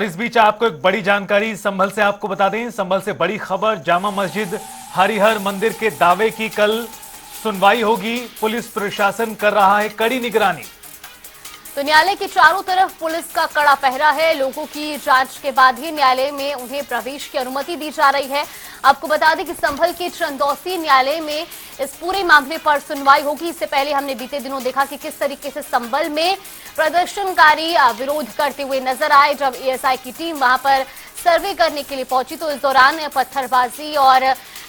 इस बीच आपको एक बड़ी जानकारी संभल से आपको बता दें। संभल से बड़ी खबर, जामा मस्जिद हरिहर मंदिर के दावे की कल सुनवाई होगी। पुलिस प्रशासन कर रहा है कड़ी निगरानी। तो न्यायालय के चारों तरफ पुलिस का कड़ा पहरा है। लोगों की जांच के बाद ही न्यायालय में उन्हें प्रवेश की अनुमति दी जा रही है। आपको बता दें कि संभल के चंदौसी न्यायालय में इस पूरे मामले पर सुनवाई होगी। इससे पहले हमने बीते दिनों देखा कि किस तरीके से संभल में प्रदर्शनकारी विरोध करते हुए नजर आए। जब एएसआई की टीम वहां पर सर्वे करने के लिए पहुंची तो इस दौरान पत्थरबाजी और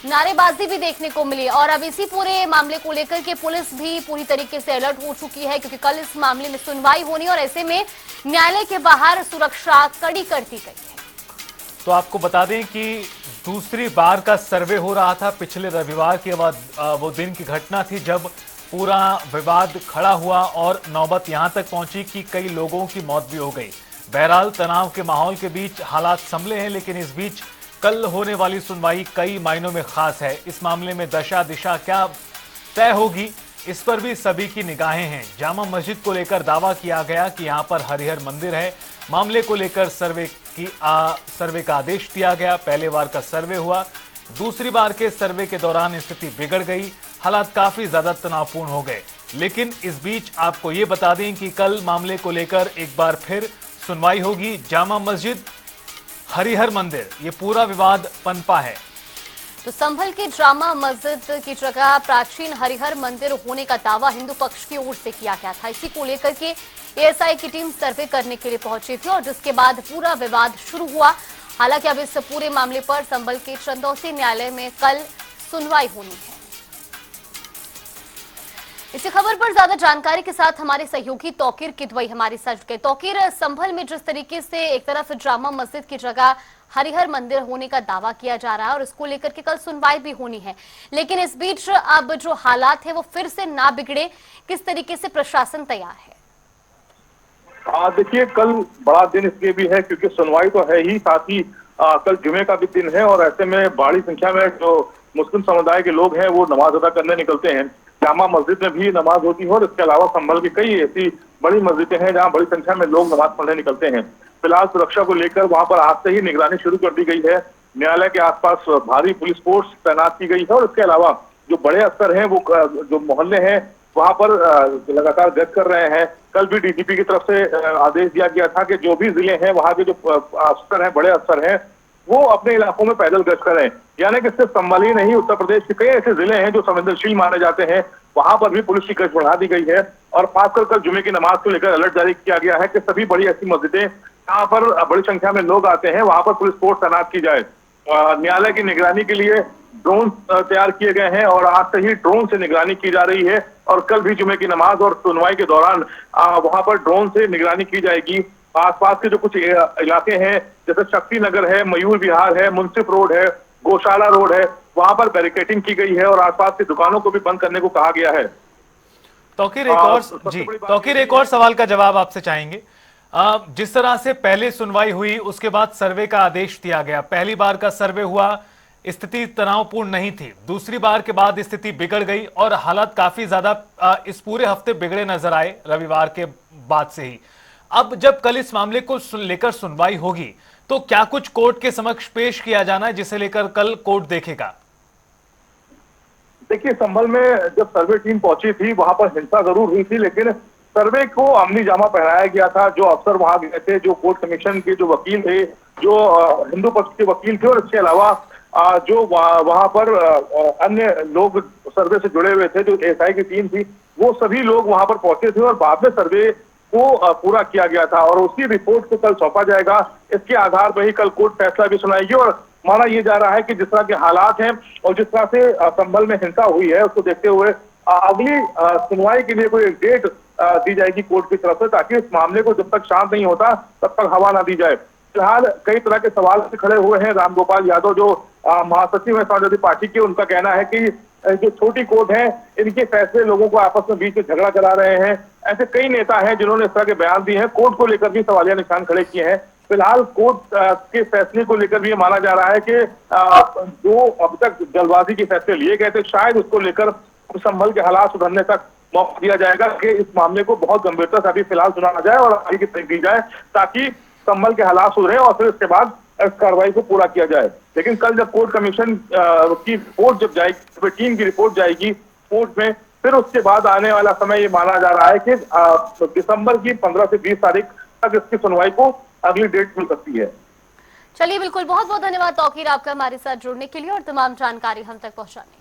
नारेबाजी भी देखने को मिली। और अब इसी पूरे मामले को लेकर के पुलिस भी पूरी तरीके से अलर्ट हो चुकी है, क्योंकि कल इस मामले में सुनवाई होनी और ऐसे में न्यायालय के बाहर सुरक्षा कड़ी कर दी गई है। तो आपको बता दें कि दूसरी बार का सर्वे हो रहा था। पिछले रविवार के बाद वो दिन की घटना थी जब पूरा विवाद खड़ा हुआ और नौबत यहां तक पहुंची कि कई लोगों की मौत भी हो गई। बहरहाल तनाव के माहौल के बीच हालात संभले हैं, लेकिन इस बीच कल होने वाली सुनवाई कई मायनों में खास है। इस मामले में दशा दिशा क्या तय होगी, इस पर भी सभी की निगाहें हैं। जामा मस्जिद को लेकर दावा किया गया कि यहां पर हरिहर मंदिर है। मामले को लेकर सर्वे का आदेश दिया गया। पहले बार का सर्वे हुआ, दूसरी बार के सर्वे के दौरान स्थिति बिगड़ गई, हालात काफी ज्यादा तनावपूर्ण हो गए। लेकिन इस बीच आपको ये बता दें कि कल मामले को लेकर एक बार फिर सुनवाई होगी। जामा मस्जिद हरिहर मंदिर, ये पूरा विवाद पनपा है। तो संभल के जामा मस्जिद की जगह प्राचीन हरिहर मंदिर होने का दावा हिंदू पक्ष की ओर से किया गया था। इसी को लेकर के एएसआई की टीम सर्वे करने के लिए पहुंची थी और जिसके बाद पूरा विवाद शुरू हुआ। हालांकि अब इस पूरे मामले पर संभल के चंदौसी न्यायालय में कल सुनवाई होनी है। इसी खबर पर ज्यादा जानकारी के साथ हमारे सहयोगी तौकीर किदवई हमारे साथ गए। तौकीर, संभल में जिस तरीके से एक तरफ जामा मस्जिद की जगह हरिहर मंदिर होने का दावा किया जा रहा है और इसको लेकर के कल सुनवाई भी होनी है, लेकिन इस बीच अब जो हालात है वो फिर से ना बिगड़े, किस तरीके से प्रशासन तैयार है? देखिए, कल बड़ा दिन इसलिए भी है क्योंकि सुनवाई तो है ही, साथ ही कल जुमे का भी दिन है और ऐसे में बड़ी संख्या में जो मुस्लिम समुदाय के लोग हैं वो नमाज अदा करने निकलते हैं। जामा मस्जिद में भी नमाज होती है और इसके अलावा संभल की कई ऐसी बड़ी मस्जिदें हैं जहां बड़ी संख्या में लोग नमाज पढ़ने निकलते हैं। फिलहाल सुरक्षा को लेकर वहां पर आज से ही निगरानी शुरू कर दी गई है। न्यायालय के आसपास भारी पुलिस फोर्स तैनात की गई है और इसके अलावा जो बड़े अफसर हैं वो जो मोहल्ले हैं वहां पर लगातार गश्त कर रहे हैं। कल भी डीजीपी की तरफ से आदेश दिया गया था कि जो भी जिले हैं वहां के जो अफसर हैं, बड़े अफसर हैं, वो अपने इलाकों में पैदल गश्त करें। यानी कि सिर्फ संभल ही नहीं, उत्तर प्रदेश के कई ऐसे जिले हैं जो संवेदनशील माने जाते हैं, वहां पर भी पुलिस की गश्त बढ़ा दी गई है। और खासकर कल जुमे की नमाज को लेकर अलर्ट जारी किया गया है कि सभी बड़ी ऐसी मस्जिदें जहां पर बड़ी संख्या में लोग आते हैं वहां पर पुलिस फोर्स तैनात की जाए। न्यायालय की निगरानी के लिए ड्रोन तैयार किए गए हैं और आज से ही ड्रोन से निगरानी की जा रही है और कल भी जुमे की नमाज और सुनवाई के दौरान वहां पर ड्रोन से निगरानी की जाएगी। आसपास के जो कुछ इलाके हैं जैसे शक्ति नगर है, मयूर विहार है, मुंसिफ रोड है, गौशाला रोड है, वहां पर बैरिकेटिंग की गई है और आसपास की दुकानों को भी बंद करने को कहा गया है। तौकीर, एक और सवाल का जवाब आपसे चाहेंगे। जिस तरह से पहले सुनवाई हुई उसके बाद सर्वे का आदेश दिया गया, पहली बार का सर्वे हुआ, स्थिति तनावपूर्ण नहीं थी, दूसरी बार के बाद स्थिति बिगड़ गई और हालात काफी ज्यादा इस पूरे हफ्ते बिगड़े नजर आए रविवार के बाद से ही। अब जब कल इस मामले को लेकर सुनवाई होगी तो क्या कुछ कोर्ट के समक्ष पेश किया जाना है जिसे लेकर कल कोर्ट देखेगा? देखिए, संभल में जब सर्वे टीम पहुंची थी वहां पर हिंसा जरूर हुई थी, लेकिन सर्वे को अमली जामा पहनाया गया था। जो अफसर वहां गए थे, जो कोर्ट कमीशन के जो वकील थे, जो हिंदू पक्ष के वकील थे और इसके अलावा जो वहां पर अन्य लोग सर्वे से जुड़े हुए थे, जो एएसआई की टीम थी, वो सभी लोग वहां पर पहुंचे थे और बाद में सर्वे को पूरा किया गया था और उसकी रिपोर्ट को कल सौंपा जाएगा। इसके आधार पर ही कल कोर्ट फैसला भी सुनाएगी और माना यह जा रहा है कि जिस तरह के हालात हैं और जिस तरह से संभल में हिंसा हुई है उसको देखते हुए अगली सुनवाई के लिए कोई एक डेट दी जाएगी कोर्ट की तरफ से, ताकि इस मामले को जब तक शांत नहीं होता तब तक हवा ना दी जाए। फिलहाल कई तरह के सवाल खड़े हुए हैं। रामगोपाल यादव जो महासचिव है समाजवादी पार्टी के, उनका कहना है कि जो छोटी कोर्ट है इनके फैसले लोगों को आपस में बीच में झगड़ा करा रहे हैं। ऐसे कई नेता हैं जिन्होंने इस तरह के बयान दिए हैं, कोर्ट को लेकर भी सवालिया निशान खड़े किए हैं। फिलहाल कोर्ट के फैसले को लेकर भी ये माना जा रहा है कि जो अब तक जल्दबाजी के फैसले लिए गए थे शायद उसको लेकर संभल के हालात सुधरने तक मौका दिया जाएगा कि इस मामले को बहुत गंभीरता से अभी फिलहाल सुना जाए और आगे की तरीक दी जाए, ताकि संभल के हालात सुधरे और फिर इसके बाद इस कार्रवाई को पूरा किया जाए। लेकिन कल जब कोर्ट कमीशन की रिपोर्ट जब जाएगी, टीम की रिपोर्ट जाएगी कोर्ट में, फिर उसके बाद आने वाला समय ये माना जा रहा है कि दिसंबर की 15 से 20 तारीख तक इसकी सुनवाई को अगली डेट मिल सकती है। चलिए, बिल्कुल, बहुत बहुत धन्यवाद तौकीर आपका हमारे साथ जुड़ने के लिए और तमाम जानकारी हम तक पहुंचाने